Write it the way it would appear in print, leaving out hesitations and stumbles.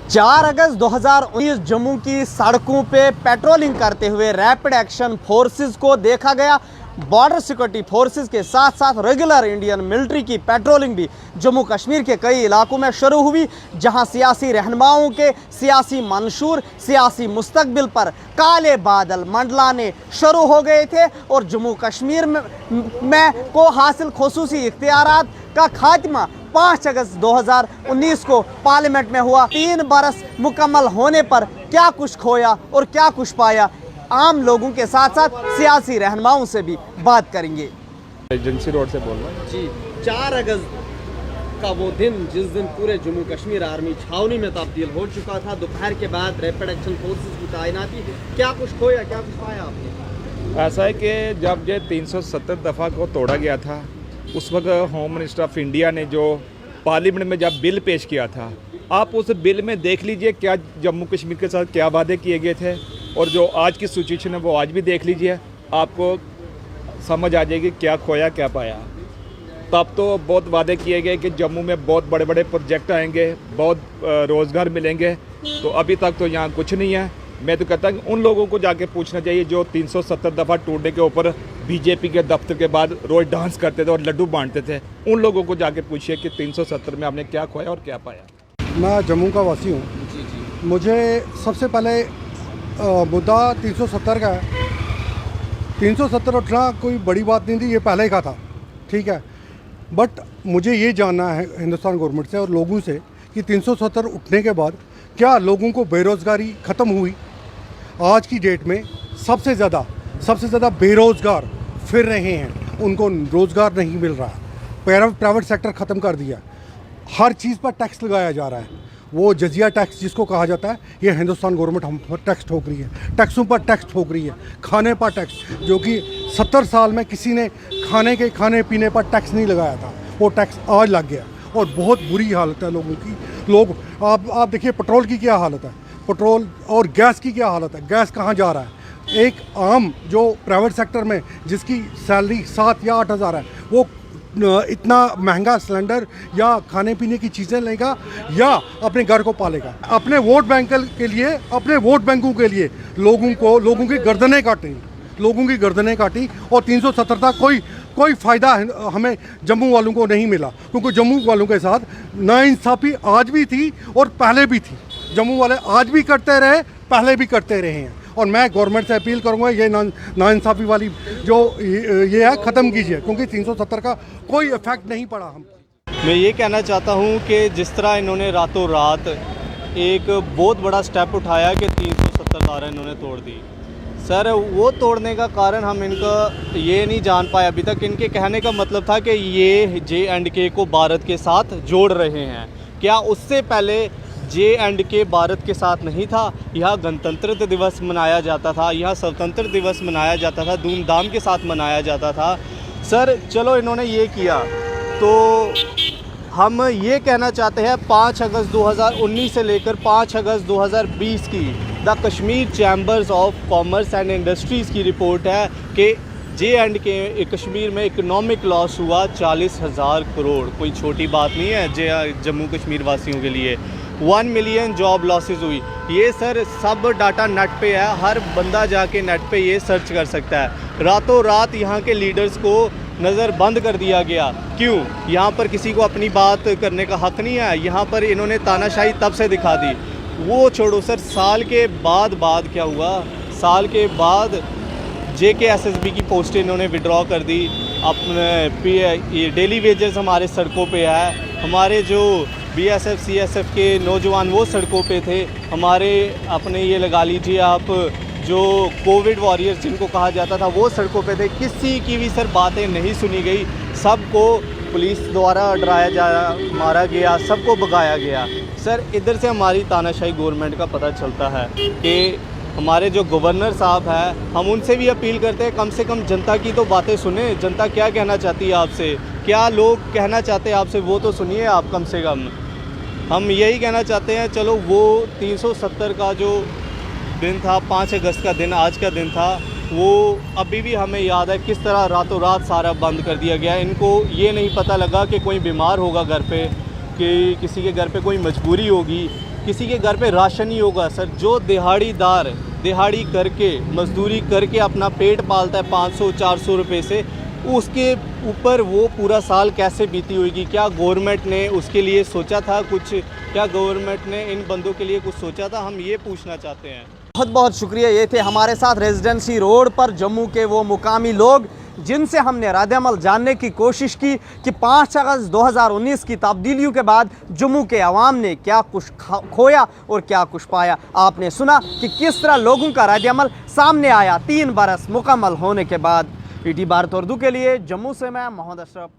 4 अगस्त 2019 जम्मू की सड़कों पे पेट्रोलिंग करते हुए रैपिड एक्शन फोर्सेस को देखा गया। बॉर्डर सिक्योरिटी फोर्सेस के साथ साथ रेगुलर इंडियन मिलिट्री की पेट्रोलिंग भी जम्मू कश्मीर के कई इलाकों में शुरू हुई, जहां सियासी रहनुमाओं के सियासी मंशूर, सियासी मुस्तकबिल पर काले बादल मंडलाने शुरू हो गए थे और जम्मू कश्मीर में को हासिल खुसूसी इख्तियारात का खात्मा 5 अगस्त 2019 को पार्लियामेंट में हुआ। 3 बरस मुकम्मल होने पर क्या कुछ खोया और क्या कुछ पाया, आम लोगों के साथ साथ सियासी रहनुमाओं से भी बात करेंगे। एजेंसी रोड से बोल रहा हूँ जी, 4 अगस्त का वो दिन जिस दिन पूरे जम्मू कश्मीर आर्मी छावनी में तब्दील हो चुका था, दोपहर के बाद रैपिड एक्शन फोर्सेस की तैनाती, क्या कुछ खोया, क्या कुछ पाया आपने? ऐसा है कि जब ये 370 दफ़ा को तोड़ा गया था, उस वक्त होम मिनिस्टर ऑफ इंडिया ने जो पार्लियामेंट में जब बिल पेश किया था, आप उस बिल में देख लीजिए क्या जम्मू कश्मीर के साथ क्या वादे किए गए थे और जो आज की सिचुएशन है वो आज भी देख लीजिए, आपको समझ आ जाएगी क्या खोया क्या पाया। तब तो बहुत वादे किए गए कि जम्मू में बहुत बड़े बड़े प्रोजेक्ट आएंगे, बहुत रोज़गार मिलेंगे, तो अभी तक तो यहाँ कुछ नहीं है। मैं तो कहता हूँ उन लोगों को जाके पूछना चाहिए जो 370 दफ़ा टूटने के ऊपर बीजेपी के दफ्तर के बाद रोज़ डांस करते थे और लड्डू बांटते थे। उन लोगों को जाके पूछिए कि 370 में आपने क्या खोया और क्या पाया। मैं जम्मू का वासी हूँ। मुझे सबसे पहले मुद्दा 370 का है। 370 उठना कोई बड़ी बात नहीं थी, ये पहले का था, ठीक है। बट मुझे ये जानना है हिंदुस्तान गवर्नमेंट से और लोगों से कि 370 उठने के बाद क्या लोगों को बेरोज़गारी ख़त्म हुई? आज की डेट में सबसे ज़्यादा बेरोज़गार फिर रहे हैं, उनको रोज़गार नहीं मिल रहा। प्राइवेट सेक्टर ख़त्म कर दिया, हर चीज़ पर टैक्स लगाया जा रहा है। वो जजिया टैक्स जिसको कहा जाता है, ये हिंदुस्तान गवर्नमेंट हम पर टैक्स ठोक रही है, टैक्सों पर टैक्स ठोक रही है। खाने पर टैक्स, जो कि 70 साल में किसी ने खाने पीने पर टैक्स नहीं लगाया था, वो टैक्स आज लग गया और बहुत बुरी हालत है लोगों की। आप देखिए पेट्रोल की क्या हालत है, पेट्रोल और गैस की क्या हालत है। गैस कहाँ जा रहा है? एक आम जो प्राइवेट सेक्टर में जिसकी सैलरी 7 या 8 हज़ार है, वो इतना महंगा सिलेंडर या खाने पीने की चीज़ें लेगा या अपने घर को पालेगा? अपने वोट बैंक के लिए, अपने वोट बैंकों के लिए लोगों की गर्दनें काटी और 370 तक कोई फ़ायदा हमें जम्मू वालों को नहीं मिला, क्योंकि जम्मू वालों के साथ नाइंसाफ़ी आज भी थी और पहले भी थी। जम्मू वाले आज भी करते रहे, पहले भी करते रहे हैं। और मैं गवर्नमेंट से अपील करूंगा, ये नाइंसाफ़ी वाली जो ये है ख़त्म कीजिए, क्योंकि 370 का कोई इफेक्ट नहीं पड़ा हम। मैं ये कहना चाहता हूँ कि जिस तरह इन्होंने रातों रात एक बहुत बड़ा स्टेप उठाया कि 370 धारा इन्होंने तोड़ दी। सर, वो तोड़ने का कारण हम इनका ये नहीं जान पाए अभी तक। इनके कहने का मतलब था कि ये J&K को भारत के साथ जोड़ रहे हैं। क्या उससे पहले J&K भारत के साथ नहीं था? यहाँ गणतंत्र दिवस मनाया जाता था, यहाँ स्वतंत्र दिवस मनाया जाता था, धूमधाम के साथ मनाया जाता था। सर चलो इन्होंने ये किया, तो हम ये कहना चाहते हैं 5 अगस्त 2019 से लेकर 5 अगस्त 2020 की the Kashmir chambers of commerce and industries की रिपोर्ट है कि J&K कश्मीर में इकोनॉमिक लॉस हुआ 40,000 करोड़। कोई छोटी बात नहीं है जम्मू कश्मीर वासियों के लिए। 1 मिलियन जॉब लॉसेस हुई। ये सर सब डाटा नेट पे है, हर बंदा जाके नेट पे ये सर्च कर सकता है। रातों रात यहाँ के लीडर्स को नज़र बंद कर दिया गया। क्यों? यहाँ पर किसी को अपनी बात करने का हक़ नहीं है। यहाँ पर इन्होंने तानाशाही तब से दिखा दी। वो छोड़ो सर, साल के बाद क्या हुआ? साल के बाद JKSSB की पोस्टें इन्होंने विड्रॉ कर दी। अपने डेली वेजेस हमारे सड़कों पे है, हमारे जो BSF CSF के नौजवान वो सड़कों पे थे, हमारे अपने ये लगा लीजिए आप जो कोविड वॉरियर्स जिनको कहा जाता था वो सड़कों पे थे। किसी की भी सर बातें नहीं सुनी गई, सबको पुलिस द्वारा डराया जा, मारा गया, सबको भगाया गया। सर इधर से हमारी तानाशाही गवर्नमेंट का पता चलता है कि हमारे जो गवर्नर साहब हैं, हम उनसे भी अपील करते हैं कम से कम जनता की तो बातें सुने। जनता क्या कहना चाहती है आपसे, क्या लोग कहना चाहते हैं आपसे, वो तो सुनिए आप कम से कम। हम यही कहना चाहते हैं, चलो वो 370 का जो दिन था, 5 अगस्त का दिन, आज का दिन था, वो अभी भी हमें याद है किस तरह रातों रात सारा बंद कर दिया गया। इनको ये नहीं पता लगा कि कोई बीमार होगा घर पे, कि किसी के घर पे कोई मजबूरी होगी, किसी के घर पे राशन नहीं होगा सर। जो दिहाड़ीदार दिहाड़ी करके मजदूरी करके अपना पेट पालता है 500-400 रुपये से, उसके ऊपर वो पूरा साल कैसे बीती होगी? क्या गवर्नमेंट ने उसके लिए सोचा था कुछ? क्या गवर्नमेंट ने इन बंदों के लिए कुछ सोचा था? हम ये पूछना चाहते हैं। बहुत बहुत शुक्रिया। ये थे हमारे साथ रेजिडेंसी रोड पर जम्मू के वो मुकामी लोग जिनसे हमने रद्द-ए-अमल जानने की कोशिश की कि 5 अगस्त 2019 की तब्दीलियों के बाद जम्मू के अवाम ने क्या कुछ खोया और क्या कुछ पाया। आपने सुना कि किस तरह लोगों का रद्द-ए-अमल सामने आया 3 बरस मुकम्मल होने के बाद। पीटी भारत उर्दू के लिए जम्मू से मैं मोहम्मद अशरफ।